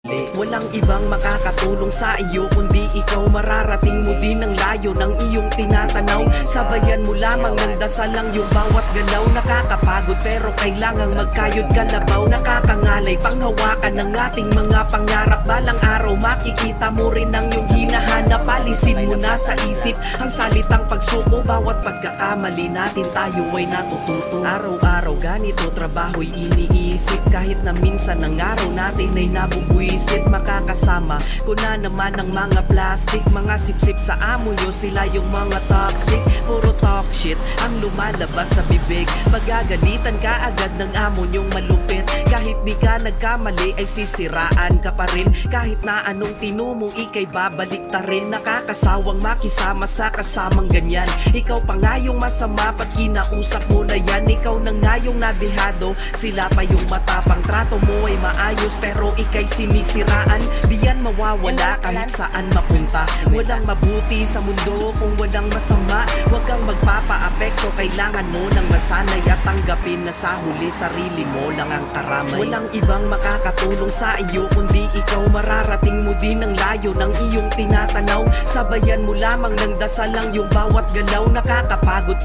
Walang ibang makakatulong sa iyo kundi ikaw. Mararating mo din ang layo ng iyong tinatanaw. Sabayan mo lamang ng dasal ang iyong bawat galaw. Nakakapagod pero kailangang magkayod kalabaw. Nakakangalay panghawakan ng ating mga pangarap. Balang araw makikita mo rin ang iyong hinahanap. Alisin mo na sa isip ang salitang pagsuko. Bawat pagkakamali natin tayo ay natututo. Araw-araw ganito trabaho'y iniisip. Kahit na minsan ang araw natin ay nabubuisit. Makakasama ko na naman ang mga plastic. Mga sipsip sa amo nyo, sila yung mga toxic. Puro talk shit ang lumalabas sa bibig. Magagalitan ka agad ng amo nyong malupit. Kahit di ka nagkamali ay sisiraan ka pa rin. Kahit na anong tinumo ikay babalik ta rin. Nakakasawang makisama sa kasamang ganyan. Ikaw pa nga yung masama pag kinausap mo na yan. Ikaw na nga yung nadehado, sila pa yung matapang. Trato mo ay maayos pero ikay sinisiraan. Di yan mawawala kahit saan mapunta. Walang mabuti sa mundo kung walang masama. Huwag kang magpapaapekto, kailangan mo nang masanay at tanggapin na sa huli sarili mo lang ang karamay. Walang ibang makakatulong sa iyo kundi ikaw. Mararating mo din ang layo ng iyong tinatanaw. Sabayan mo lamang ng dasal ang iyong bawat galaw. Nakakapagod